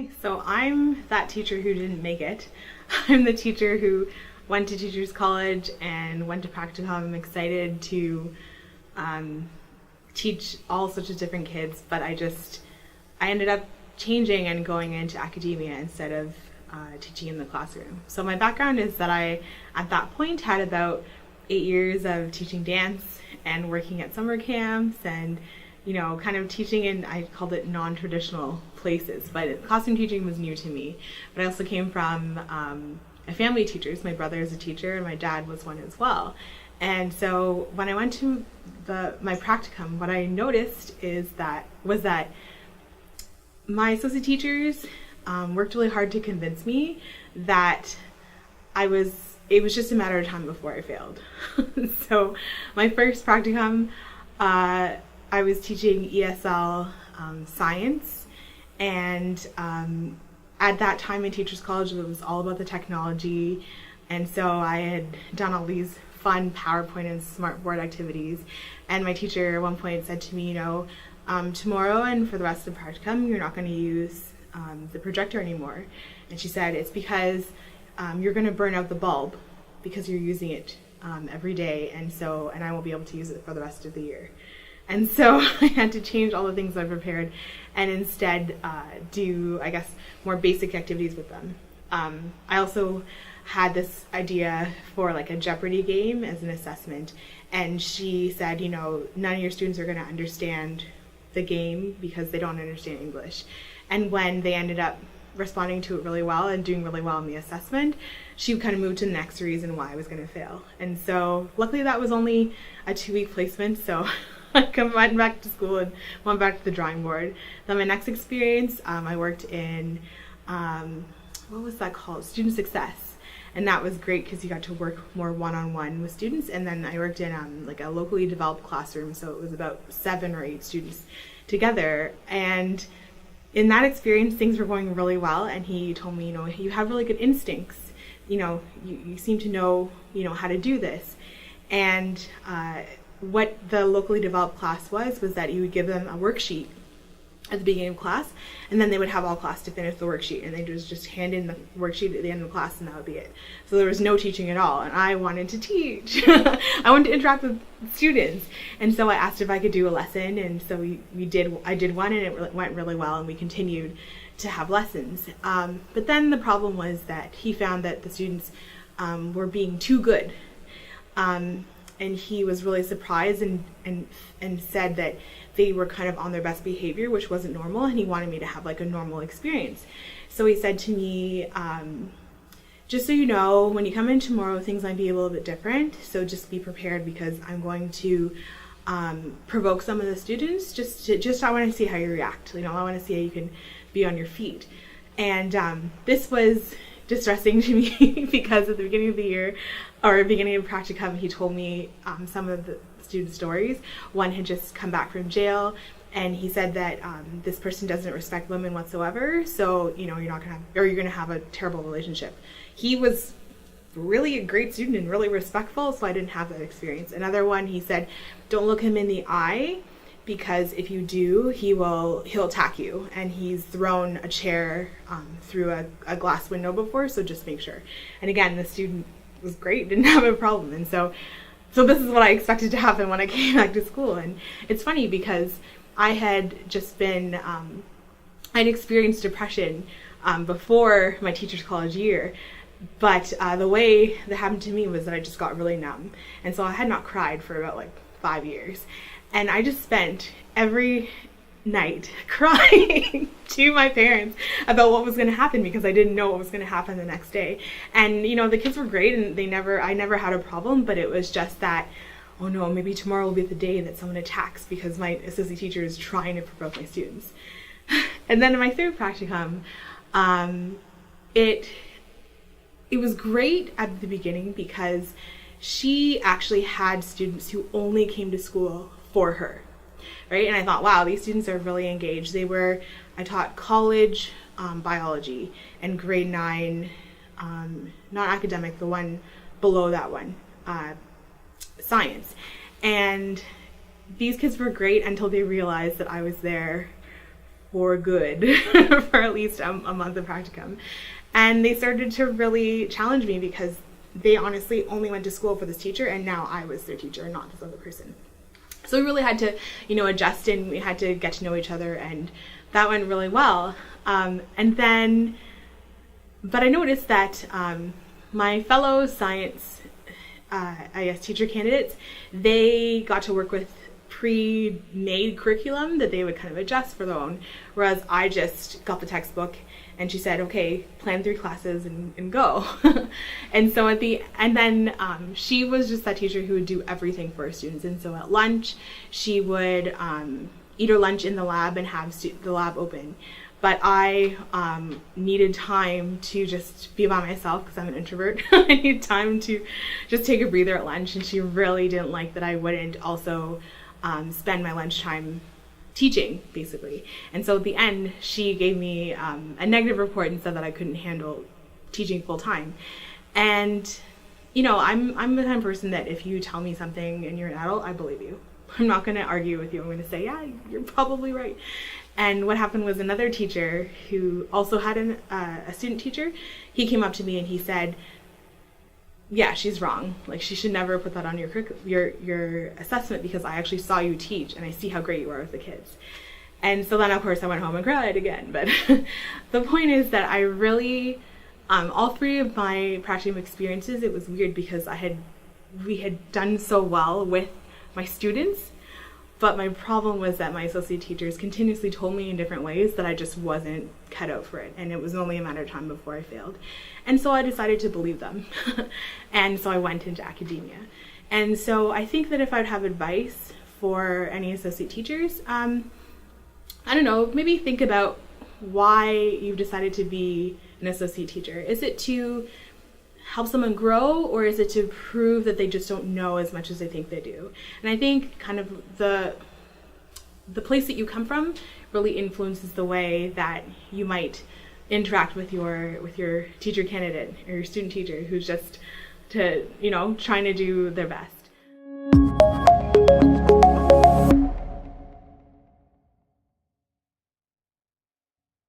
Hi, so I'm that teacher who didn't make it. I'm the teacher who went to Teachers College and went to practicum. I'm excited to teach all sorts of different kids, but I ended up changing and going into academia instead of teaching in the classroom. So my background is that I, at that point, had about 8 years of teaching dance and working at summer camps and kind of teaching in, I called it non-traditional places, but classroom teaching was new to me. But I also came from a family of teachers. My brother is a teacher and my dad was one as well. And so when I went to my practicum, what I noticed was that my associate teachers worked really hard to convince me that it was just a matter of time before I failed. So my first practicum, I was teaching ESL science, and at that time in Teachers College it was all about the technology, and so I had done all these fun PowerPoint and smartboard activities, and my teacher at one point said to me, tomorrow and for the rest of the practicum you're not going to use the projector anymore. And she said it's because you're going to burn out the bulb because you're using it every day, and I won't be able to use it for the rest of the year. And so I had to change all the things I prepared and instead do, I guess, more basic activities with them. I also had this idea for like a Jeopardy game as an assessment, and she said, none of your students are going to understand the game because they don't understand English. And when they ended up responding to it really well and doing really well in the assessment, she kind of moved to the next reason why I was going to fail. And so luckily that was only a 2-week placement, so I went back to school and went back to the drawing board. Then my next experience, I worked in, what was that called? Student Success. And that was great because you got to work more one-on-one with students. And then I worked in like a locally developed classroom, so it was about 7 or 8 students together. And in that experience, things were going really well. And he told me, you have really good instincts. You seem to know, how to do this. And what the locally developed class was that you would give them a worksheet at the beginning of class, and then they would have all class to finish the worksheet, and they just hand in the worksheet at the end of the class, and that would be it. So there was no teaching at all, and I wanted to teach. I wanted to interact with students, and so I asked if I could do a lesson, and so I did one, and it went really well, and we continued to have lessons. But then the problem was that he found that the students were being too good. And he was really surprised and said that they were kind of on their best behavior, which wasn't normal, and he wanted me to have like a normal experience. So he said to me, just so you know, when you come in tomorrow, things might be a little bit different, so just be prepared because I'm going to provoke some of the students, I want to see how you react. I want to see how you can be on your feet. And this was distressing to me because at the beginning of the year, or beginning of practicum, he told me some of the student stories. One had just come back from jail, and he said that this person doesn't respect women whatsoever, so you're gonna have a terrible relationship. He was really a great student and really respectful, so I didn't have that experience. Another one, he said, don't look him in the eye, because if you do, he'll attack you, and he's thrown a chair through a glass window before, so just make sure. And again, the student was great, didn't have a problem. And so this is what I expected to happen when I came back to school. And it's funny because I had just been, I'd experienced depression before my Teachers College year, but the way that happened to me was that I just got really numb. And so I had not cried for about 5 years. And I just spent every night crying to my parents about what was going to happen because I didn't know what was going to happen the next day. And the kids were great, and I never had a problem, but it was just that, oh no, maybe tomorrow will be the day that someone attacks because my associate teacher is trying to provoke my students. And then in my third practicum, it was great at the beginning because she actually had students who only came to school for her. Right? And I thought, wow, these students are really engaged. I taught college biology and grade 9, not academic, the one below that one, science. And these kids were great until they realized that I was there for good for at least a month of practicum. And they started to really challenge me because they honestly only went to school for this teacher, and now I was their teacher, not this other person. So we really had to, adjust, and we had to get to know each other, and that went really well. But I noticed that my fellow science, teacher candidates, they got to work with pre-made curriculum that they would kind of adjust for their own, whereas I just got the textbook and she said, okay, plan 3 classes and go. And then she was just that teacher who would do everything for her students. And so at lunch, she would eat her lunch in the lab and have the lab open. But I needed time to just be by myself because I'm an introvert. I need time to just take a breather at lunch, and she really didn't like that I wouldn't also spend my lunchtime teaching, basically. And so at the end, she gave me a negative report and said that I couldn't handle teaching full time. And I'm the kind of person that if you tell me something and you're an adult, I believe you. I'm not going to argue with you. I'm going to say, yeah, you're probably right. And what happened was another teacher who also had a student teacher, he came up to me and he said, yeah, she's wrong. Like, she should never put that on your assessment, because I actually saw you teach and I see how great you are with the kids. And so then, of course, I went home and cried again. But the point is that I really, all 3 of my practicum experiences, it was weird because we had done so well with my students, but my problem was that my associate teachers continuously told me in different ways that I just wasn't cut out for it, and it was only a matter of time before I failed. And so I decided to believe them. And so I went into academia. And so I think that if I'd have advice for any associate teachers, I don't know, maybe think about why you've decided to be an associate teacher. Is it to help someone grow, or is it to prove that they just don't know as much as they think they do? And I think kind of the place that you come from really influences the way that you might interact with your teacher candidate or your student teacher who's just trying to do their best.